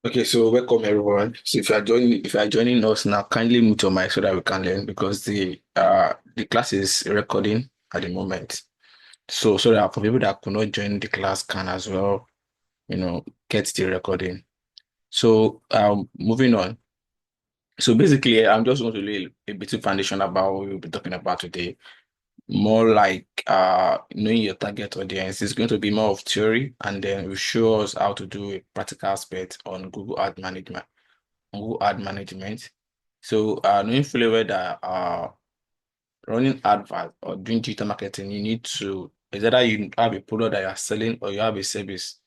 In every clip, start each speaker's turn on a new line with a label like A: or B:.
A: Okay, so welcome everyone. So if you are joining us now, kindly mute your mic so that we can learn because the class is recording at the moment. So that for people that could not join the class can as well, get the recording. So moving on. So basically I'm just going to lay a bit of foundation about what we'll be talking about today. More like knowing your target audience is going to be more of theory and then will show us how to do a practical aspect on Google Ad Management. So, knowing fully well that running advert or doing digital marketing, you need to is either you have a product that you are selling or you have a service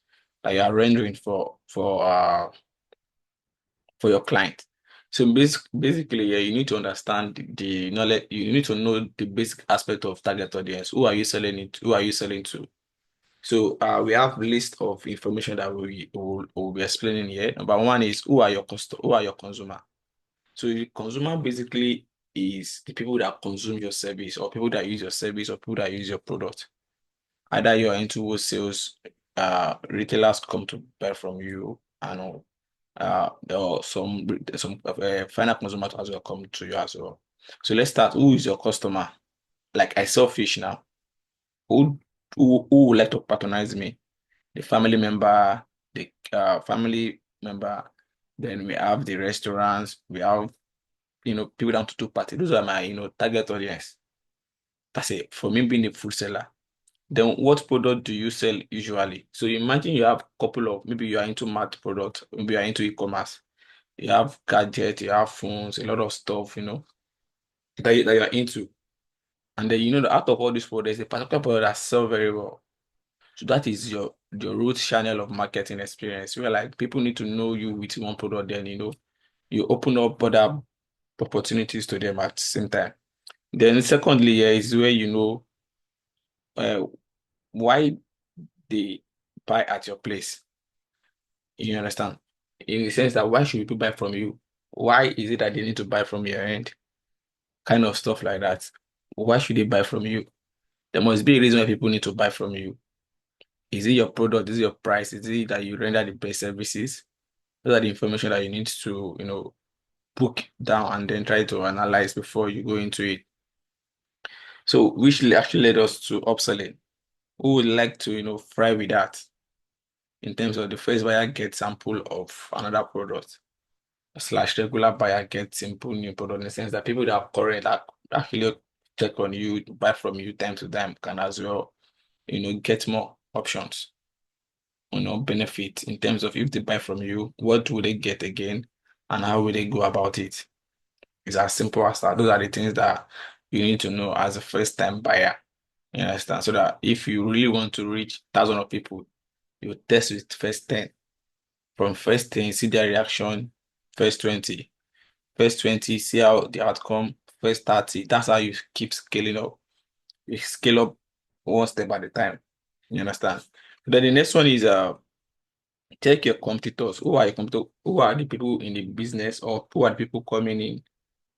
A: that you are rendering for your client. So basically, yeah, you need to understand the knowledge. You need to know the basic aspect of target audience. Who are you selling it? Who are you selling to? So we have a list of information that we will be explaining here. Number one is who are your consumer? So the consumer basically is the people that consume your service or people that use your service or people that use your product. Either you're into sales, retailers come to buy from you and or some final consumers as well come to you as well. So let's start. Who is your customer? Like I sell fish now. Who who would like to patronize me? The family member. Then we have the restaurants. We have people down to two party. Those are my, target audience. That's it. For me being a food seller. Then what product do you sell usually? So imagine you have a couple of, maybe you are into math product, maybe you are into e-commerce. You have gadgets, you have phones, a lot of stuff, that you're into. And then that out of all these products, there's a particular product that sell very well. So that is your root channel of marketing experience. Where like people need to know you with one product, then you open up other opportunities to them at the same time. Then secondly, here is where uh, why they buy at your place. You understand? In the sense that why should people buy from you? Why is it that they need to buy from your end? Kind of stuff like that. Why should they buy from you? There must be a reason why people need to buy from you. Is it your product? Is it your price? Is it that you render the best services? Those are the information that you need to, book down and then try to analyze before you go into it. So which actually led us to upselling. Who would like to, fry with that in terms of the first buyer gets sample of another product slash regular buyer gets simple new product in the sense that people that are current that actually check on you, buy from you time to time can as well, get more options, benefit in terms of if they buy from you, what will they get again and how will they go about it? It's as simple as that. Those are the things that you need to know as a first time buyer. You understand? So that if you really want to reach thousands of people, you test with first 10. From first 10, see their reaction, first 20. First 20, see how the outcome, first 30. That's how you keep scaling up. You scale up one step at a time. You understand? Then the next one is check your competitors. Who are your competitors? Who are the people in the business or who are the people coming in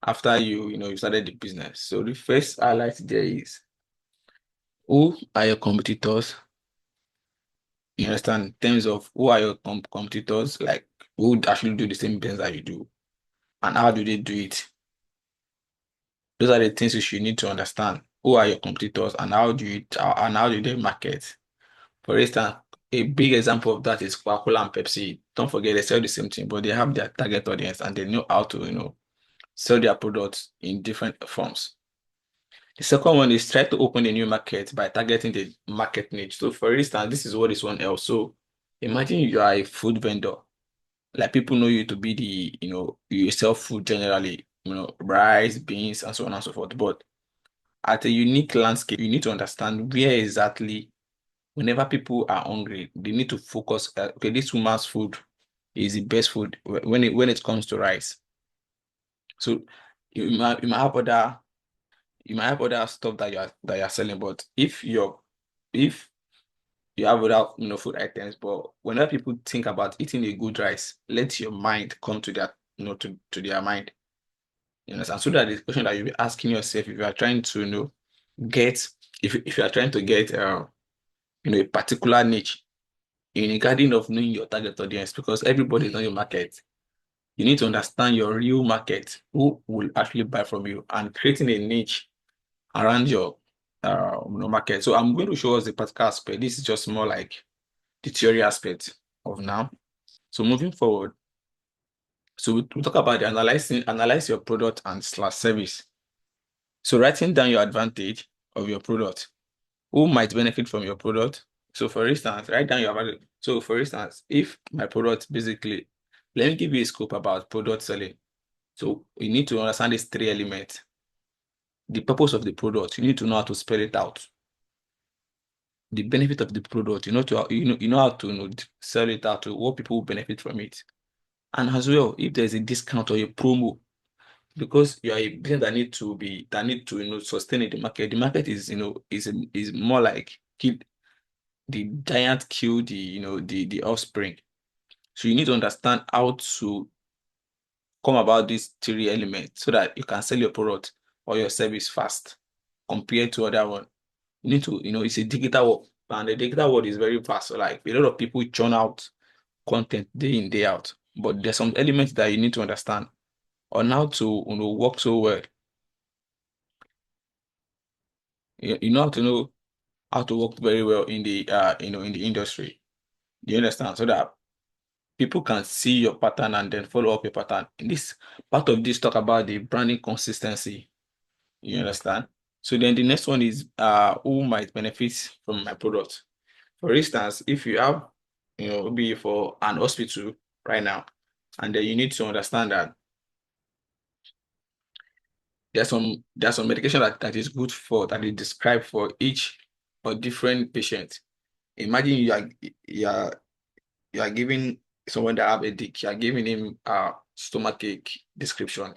A: after you started the business? So the first highlight there is who are your competitors? You understand? In terms of who are your competitors, like who would actually do the same business that you do, and how do they do it? Those are the things you should need to understand. Who are your competitors and how do they market? For instance, a big example of that is Coca-Cola and Pepsi. Don't forget they sell the same thing, but they have their target audience and they know how to, sell their products in different forms. The second one is try to open a new market by targeting the market niche. So for instance, this is what is one else. So imagine you are a food vendor. Like people know you to be you sell food generally, rice, beans, and so on and so forth. But at a unique landscape, you need to understand where exactly, whenever people are hungry, they need to focus. Okay, this woman's food is the best food when it comes to rice. So you might have other stuff that you're selling, but if you have other food items, but whenever people think about eating a good rice, let your mind come to that to their mind. You understand? So that the question that you'll be asking yourself if you are trying to get if you are trying to get a particular niche, in regarding of knowing your target audience, because everybody is not your market. You need to understand your real market, who will actually buy from you, and creating a niche around your market. So I'm going to show us the practical aspect. This is just more like the theory aspect of now. So moving forward, so we talk about the analyze your product and slash service. So writing down your advantage of your product, who might benefit from your product. So for instance, write down your value. So for instance, if my product basically, let me give you a scope about product selling. So you need to understand these three elements. The purpose of the product, you need to know how to spell it out. The benefit of the product, you know how to sell it out to what people will benefit from it. And as well, if there's a discount or a promo, because you are a business that need to sustain in the market. The market is is more like the giant kill the offspring. So you need to understand how to come about these three elements so that you can sell your product or your service fast compared to other one. You need to, it's a digital world, and the digital world is very fast. So like a lot of people churn out content day in, day out. But there's some elements that you need to understand on how to work so well. You know how to know how to work very well in the in the industry. Do you understand? So that people can see your pattern and then follow up your pattern. In this part of this talk about the branding consistency. You understand? So then the next one is who might benefit from my product. For instance, if you have, be for an hospital right now, and then you need to understand that there's some medication that is good for that is described for each or different patient. Imagine you are giving someone that have a dick, you are giving him a stomach ache description,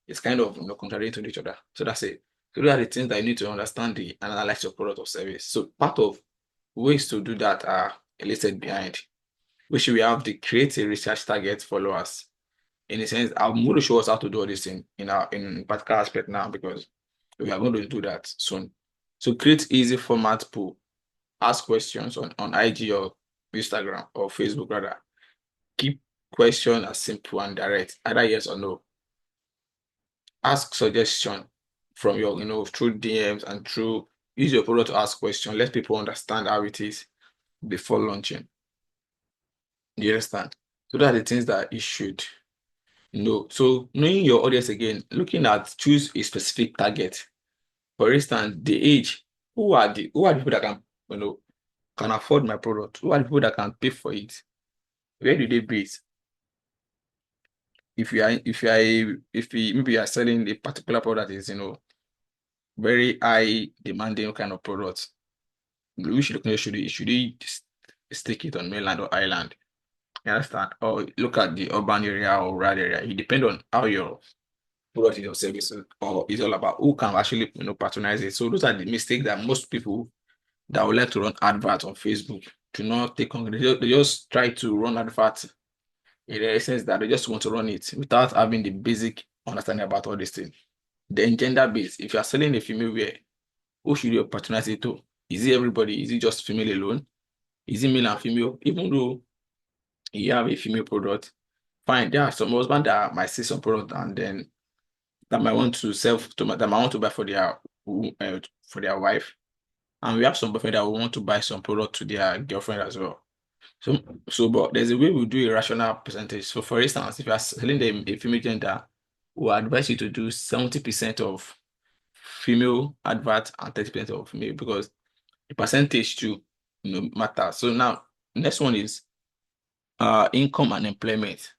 A: it's kind of contrary to each other. So that's it. So those are the things that you need to understand the and analyze your product or service. So part of ways to do that are listed behind, which we have the create a research target followers. In a sense, I'm going to show us how to do all this in particular aspect now because we are going to do that soon. So create easy format pool, ask questions on IG or Instagram or Facebook rather. Keep question as simple and direct, either yes or no. Ask suggestion from your, through DMs and through use your product to ask question. Let people understand how it is before launching. Do you understand? So that are the things that you should know. So knowing your audience again, looking at choose a specific target. For instance, the age. Who are the people that can afford my product? Who are the people that can pay for it? Where do they base? If maybe you are selling a particular product that is very high demanding kind of product, we should should stick it on mainland or island? You understand? Or look at the urban area or rural area. It depends on how your product is or service or is all about who can actually patronize it. So those are the mistakes that most people that would like to run adverts on Facebook do not take on. They just try to run adverts in the sense that they just want to run it without having the basic understanding about all these things. Then gender based, if you are selling a female wear, who should you patronize it to? Is it everybody? Is it just female alone? Is it male and female? Even though you have a female product, fine. There are some husbands that might see some product and then that might want to sell that might want to buy for their wife, and we have some boyfriend that will want to buy some product to their girlfriend as well. But there's a way we do a rational percentage. So, for instance, if you are selling them a female gender, we advise you to do 70% of female advert and 30% of male because the percentage too, matters. So now, next one is income and employment.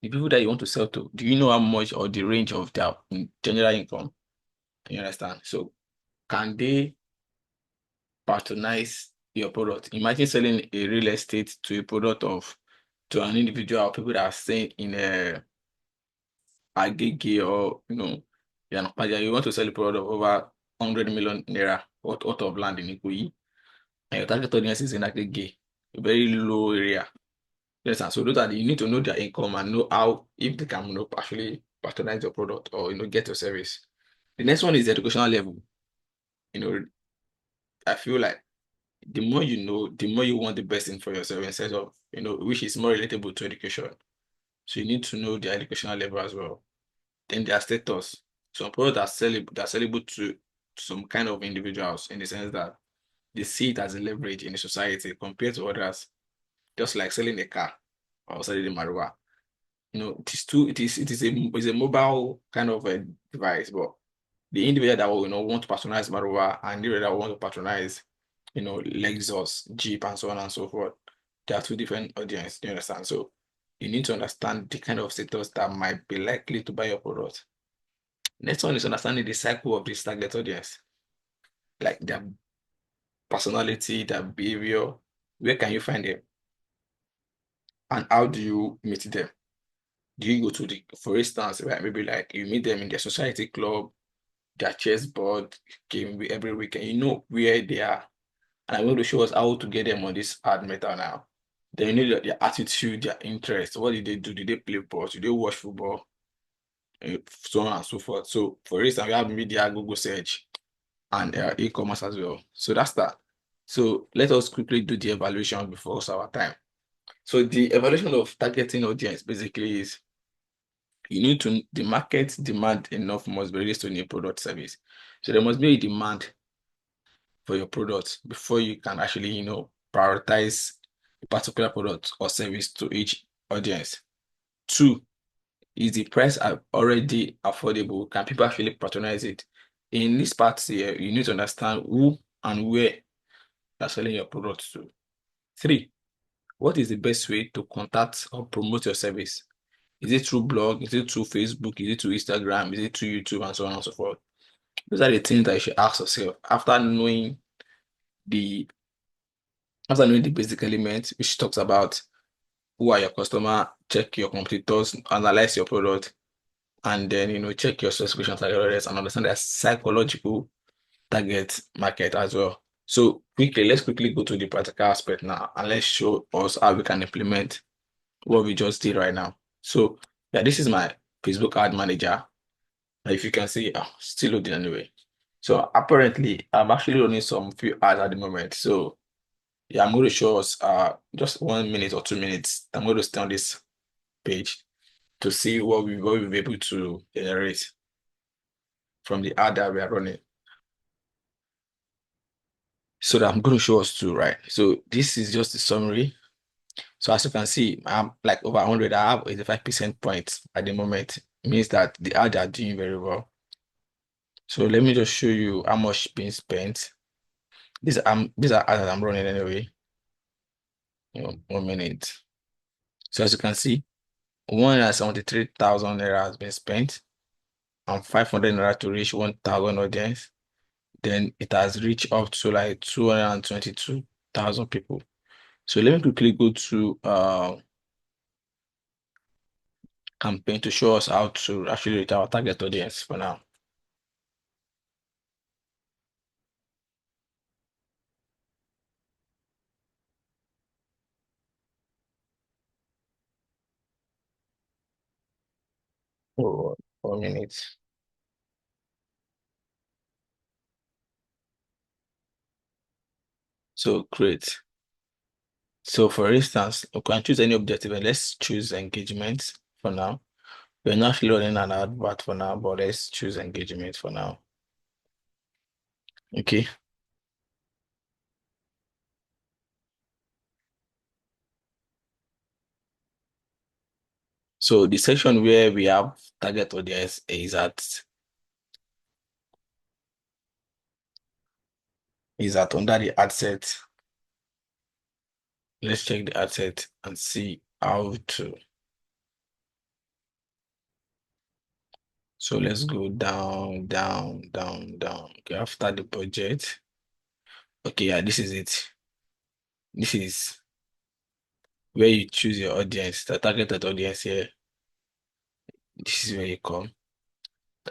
A: The people that you want to sell to, do you know how much or the range of their general income? You understand? So, can they patronize your product? Imagine selling a real estate to an individual or people that are staying in a Agege or Yanapaja. You want to sell a product of over 100 million naira worth of land in Ikoyi, and your target audience is in Agege, a very low area. Yes, and so you need to know their income and know how if they can actually patronize your product or get your service. The next one is the educational level. You know, I feel like The more you know, the more you want the best thing for yourself instead of, which is more relatable to education. So you need to know their educational level as well. Then their status. Some products are sellable to some kind of individuals in the sense that they see it as a leverage in the society compared to others, just like selling a car or selling the marijuana. It is a mobile kind of a device, but the individual that will want to patronize marijuana and the individual that will want to patronize Lexus, Jeep, and so on and so forth. There are two different audience. Do you understand? So you need to understand the kind of status that might be likely to buy your product. Next one is understanding the cycle of this target audience, like their personality, their behavior. Where can you find them, and how do you meet them? Do you go to for instance, right, maybe like you meet them in their society club, their chessboard game every weekend. You know where they are, and I'm going to show us how to get them on this hard metal now. Then you need their attitude, their interest. What did they do? Did they play ball? Did they watch football? So on and so forth. So, for instance, we have media, Google search, and e-commerce as well. So that's that. So let us quickly do the evaluation before our time. So the evaluation of targeting audience basically is you need to the market demand enough must be raised to new product service. So there must be a demand for your product before you can actually, prioritize a particular product or service to each audience. Two, is the price already affordable? Can people actually patronize it? In this part here, you need to understand who and where you're selling your product to. Three, what is the best way to contact or promote your service? Is it through blog? Is it through Facebook? Is it through Instagram? Is it through YouTube and so on and so forth? Those are the things that you should ask yourself the after knowing the basic elements, which talks about who are your customer, check your competitors, analyze your product, and then check your subscription target and understand their psychological target market as well. So let's quickly go to the practical aspect now and let's show us how we can implement what we just did right now. So yeah, this is my Facebook ad manager. If you can see, still loading anyway. So apparently, I'm actually running some few ads at the moment. So yeah, I'm going to show us just 1 minute or 2 minutes. I'm going to stay on this page to see what we'll be able to generate from the ad that we are running. So that I'm going to show us too, right? So this is just a summary. So as you can see, I'm like over 100. I have 85% points at the moment. It means that the ad are doing very well. So let me just show you how much being spent. These are ads that I'm running anyway. 1 minute. So as you can see, 173,000 naira has been spent and 500 naira to reach 1,000 audience. Then it has reached up to like 222,000 people. So let me quickly go to campaign to show us how to actually reach our target audience for now. For 4 minutes. So great. So for instance, we can choose any objective and let's choose engagement for now. We're not actually running an advert for now, but let's choose engagement for now. Okay. So the section where we have target audience is at under the ad set. Let's check the ad set and see how to. So let's go down, down, down, down. Okay, after the budget. Okay, yeah, this is it. This is where you choose your audience, the targeted audience here. This is where you come.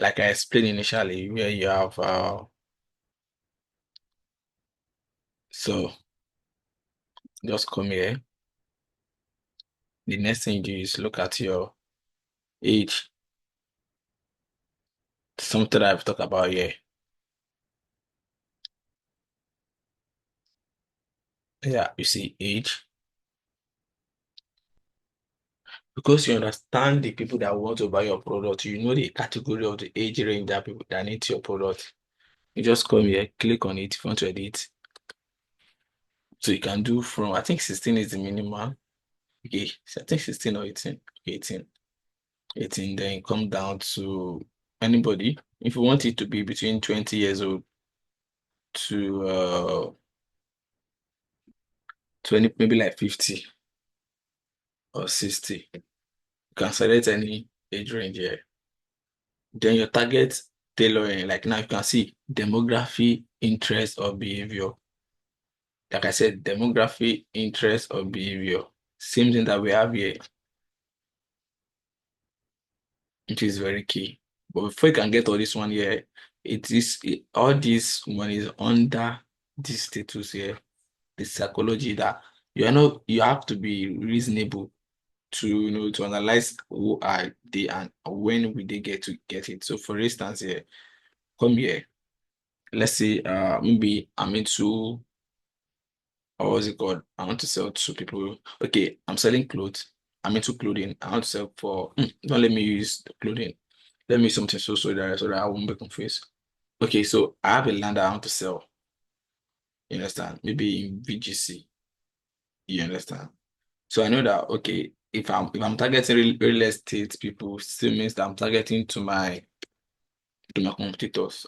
A: Like I explained initially, where you have so just come here. The next thing you do is look at your age, something I've talked about here. Yeah, you see age. Because you understand the people that want to buy your product, you know the category of the age range that people that need your product. You just come here, click on it if you want to edit. So you can do from I think 16 is the minimum. Okay, so I think 16 or 18. 18. 18, then come down to anybody. If you want it to be between 20 years old to 20, maybe like 50 or 60, you can select any age range here. Then your target tailoring, like now you can see demography, interest, or behavior. Like I said, demography, interest, or behavior. Same thing that we have here, which is very key. But before you can get all this one here, all this one is under this status here, the psychology that you have to be reasonable to to analyze who are they and when will they get to get it. So for instance here, come here. Let's say maybe I'm into or what's it called? I want to sell to people. Okay, I'm selling clothes. I'm into clothing. I want to sell for don't let me use the clothing. Let me use something so that I won't be confused. Okay, so I have a land that I want to sell. You understand? Maybe in VGC. You understand? So I know that okay, if I'm targeting real estate people, still means that I'm targeting to my competitors.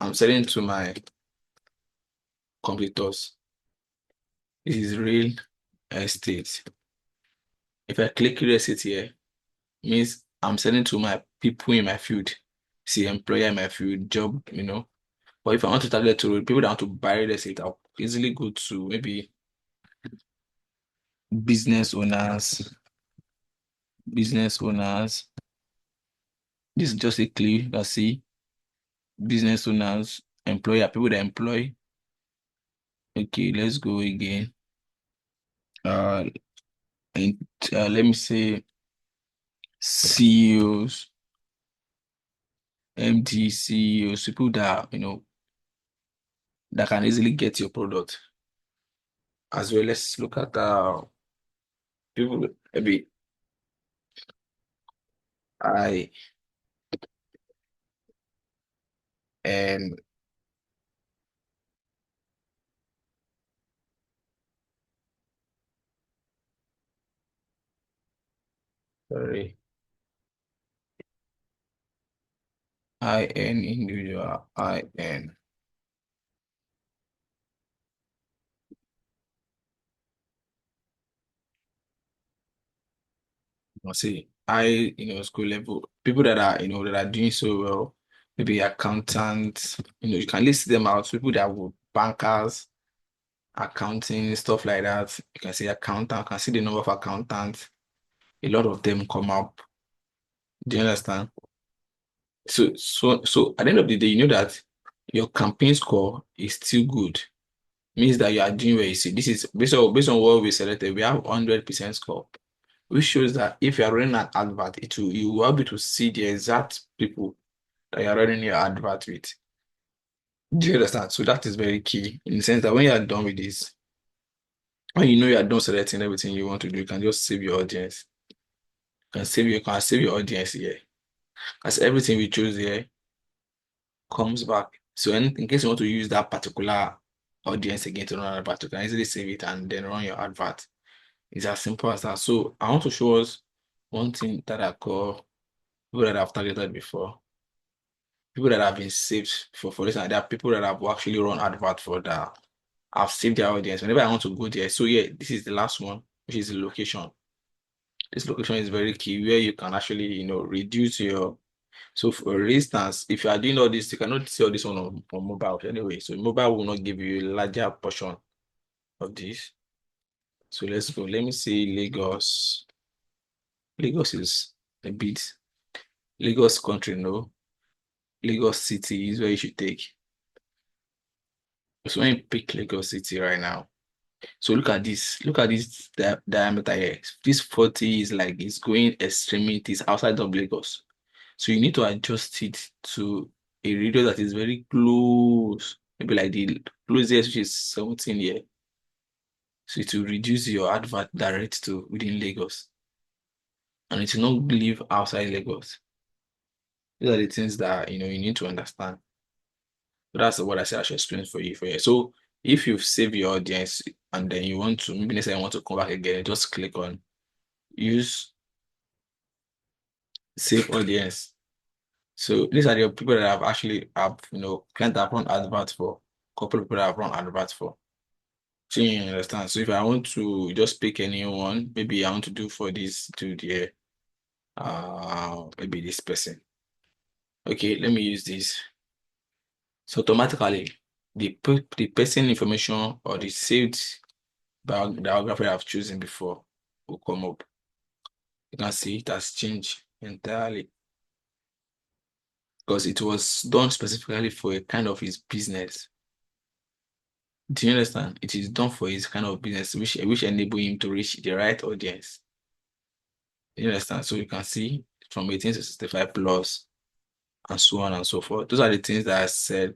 A: I'm selling to my competitors. This is real estate. If I click real estate here, means I'm selling to my people in my field. See, employer in my field, job. But if I want to target to people that want to buy real estate, I'll easily go to maybe business owners, business owners. This is just a click. You can see business owners, employer, people that employ. Okay, let's go again. Uh, and let me say CEOs, MD, CEOs, people that that can easily get your product as well. Let's look at people maybe I and sorry, IN individual, IN. I see school level people that are that are doing so well, maybe accountants, you can list them out, people that would bankers, accounting, stuff like that. You can see accountant, you can see the number of accountants, a lot of them come up. Do you understand? So at the end of the day, you know that your campaign score is still good. Means that you are doing well. You see, this is based on what we selected, we have 100% score, which shows that if you are running an advert, you will be able to see the exact people that you are running your advert with. Do you understand? So that is very key in the sense that when you are done with this, when you know you are done selecting everything you want to do, you can just save your audience. You can save your audience here. As everything we choose here comes back. So in case you want to use that particular audience again to run an advert, you can easily save it and then run your advert. It's as simple as that. So I want to show us one thing that I call people that I've targeted before, people that have been saved for this, and there are people that have actually run advert for that. I've saved their audience whenever I want to go there. So yeah, this is the last one, which is the location. This location is very key where you can actually, reduce your. So for instance, if you are doing all this, you cannot see all this one on mobile anyway. So mobile will not give you a larger portion of this. So let's go. Let me see Lagos. Lagos is a bit Lagos country, no. Lagos City is where you should take. So when you pick Lagos City right now, so look at this. Look at this diameter here. This 40 is like it's going extremities outside of Lagos. So you need to adjust it to a radius that is very close. Maybe like the closest, which is 17 here. So it will reduce your advert direct to within Lagos, and it will not live outside Lagos. These are the things that you need to understand. So that's what I say I should explain for you. So if you've saved your audience and then you want to, maybe next time you want to come back again, just click on use save audience. So these are the people that have actually have client that have run adverts for, couple of people that have run adverts for. So you understand. So if I want to just pick anyone, maybe I want to do for this to the maybe this person. Okay, let me use this. So automatically the person information or the saved biography I've chosen before will come up. You can see it has changed entirely because it was done specifically for a kind of his business. Do you understand? It is done for his kind of business, which enable him to reach the right audience. You understand? So you can see from 18 to 65 plus and so on and so forth. Those are the things that I said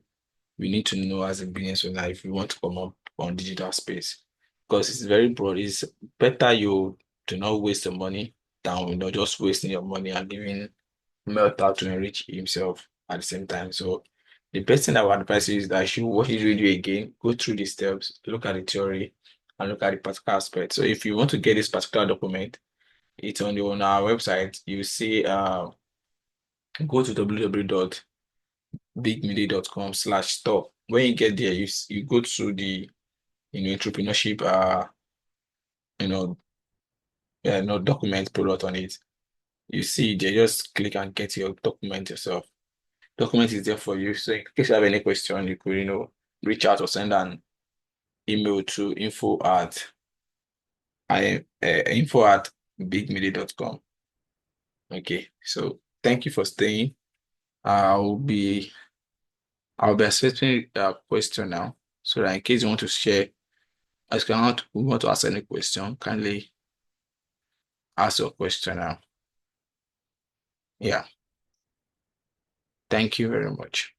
A: we need to know as a business owner if we want to come up on digital space. Because it's very broad. It's better you do not waste your money than just wasting your money and giving Melta to enrich himself at the same time. So the best thing I would advise you is that you should watch this video again, go through the steps, look at the theory, and look at the practical aspect. So if you want to get this particular document, it's on our website. You see go to www.bigmedia.com/store. When you get there, you go to the entrepreneurship you know no document product on it. You see there, just click and get your document yourself. Document is there for you. So in case you have any question, you could reach out or send an email to info at bigmedia.com. Okay, so thank you for staying. I'll be accepting a question now, so that in case you want to share, as you want we want to ask any question, kindly ask your question now. Yeah, thank you very much.